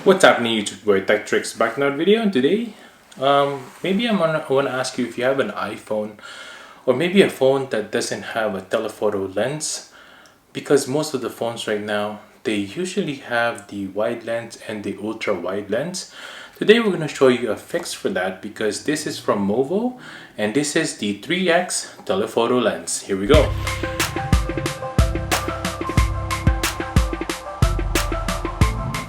What's happening YouTube boy, Tech TRX back in our video, and today maybe I want to ask you if you have an iPhone or maybe a phone that doesn't have a telephoto lens, because most of the phones right now they usually have the wide lens and the ultra wide lens. Today we're going to show you a fix for that, because this is from MOVO and this is the 3X telephoto lens. Here we go.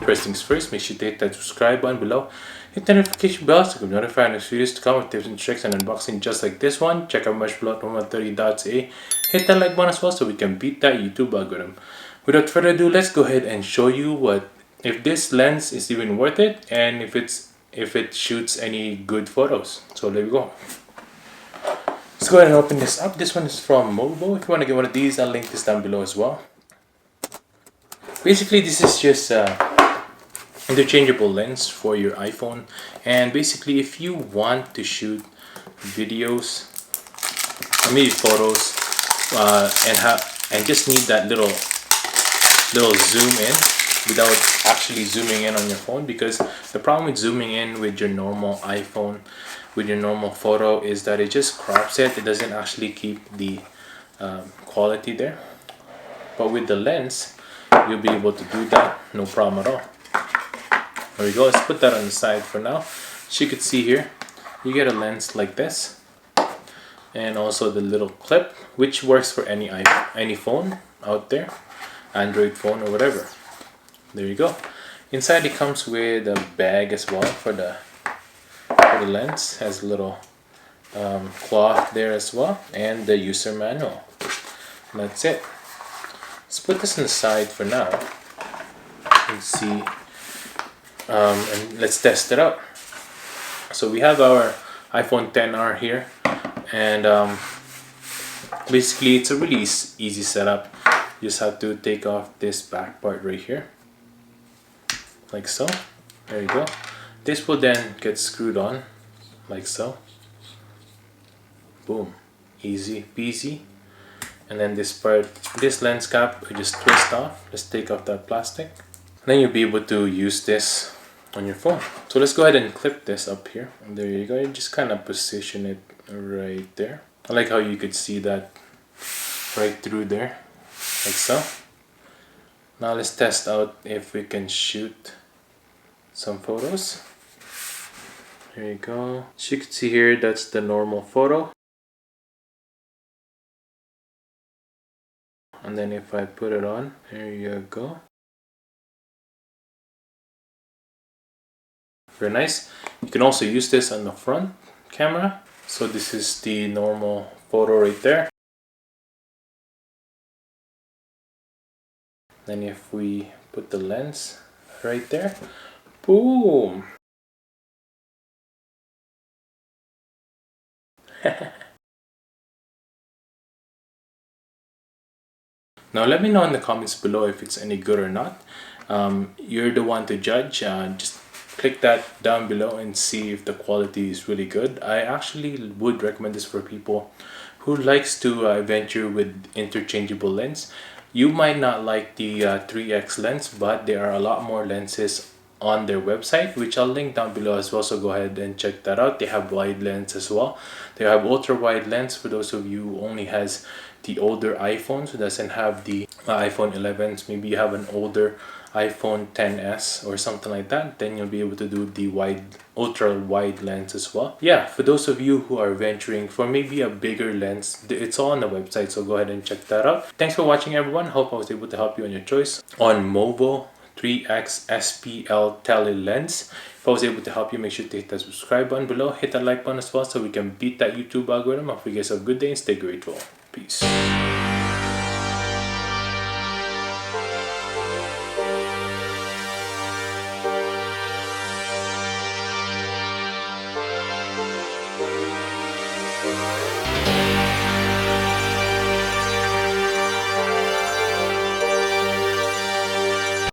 First things first, make sure to hit that subscribe button below, hit the notification bell so you can be notified of next videos to come with tips and tricks and unboxing just like this one. Check out much below at 130.ca. Hit that like button as well so we can beat that YouTube algorithm. Without further ado, let's go ahead and show you if this lens is even worth it and if it shoots any good photos. So there we go. Let's go ahead and open this up. This one is from MOVO. If you want to get one of these, I'll link this down below as well. Basically, this is just interchangeable lens for your iPhone, and basically if you want to shoot videos or maybe photos and just need that little zoom in without actually zooming in on your phone, because the problem with zooming in with your normal iPhone, with your normal photo, is that it just crops it doesn't actually keep the quality there. But with the lens you'll be able to do that, no problem at all. There we go. Let's put that on the side for now. As you can see here, you get a lens like this, and also the little clip, which works for any phone out there, Android phone or whatever. There you go. Inside it comes with a bag as well for the lens. Has a little cloth there as well, and the user manual. And that's it. Let's put this on the side for now and see. And let's test it out. So we have our iPhone XR here, and basically it's a really easy setup. You just have to take off this back part right here, like so. There you go. This will then get screwed on, like so. Boom, easy peasy. And then this lens cap, we just twist off. Let's take off that plastic. Then you'll be able to use this on your phone. So let's go ahead and clip this up here. And there you go. You just kind of position it right there. I like how you could see that right through there, like so. Now let's test out if we can shoot some photos. There you go. As you can see here, that's the normal photo. And then if I put it on, there you go. Very nice. You can also use this on the front camera. So this is the normal photo right there. Then if we put the lens right there, boom. Now let me know in the comments below if it's any good or not. You're the one to judge. Just click that down below and see if the quality is really good. I actually would recommend this for people who likes to venture with interchangeable lens. You might not like the 3X lens, but there are a lot more lenses on their website, which I'll link down below as well, so go ahead and check that out. They have wide lens as well. They have ultra wide lens for those of you who only has the older iPhones, who doesn't have the iPhone 11s. Maybe you have an older iPhone XS or something like that, then you'll be able to do the ultra wide lens as well. Yeah, for those of you who are venturing for maybe a bigger lens, it's all on the website, so go ahead and check that out. Thanks for watching everyone. Hope I was able to help you on your choice on MOVO 3X SPL TELE lens. If I was able to help you, make sure to hit that subscribe button below, hit that like button as well so we can beat that YouTube algorithm. I hope you guys have a good day and stay grateful. Peace.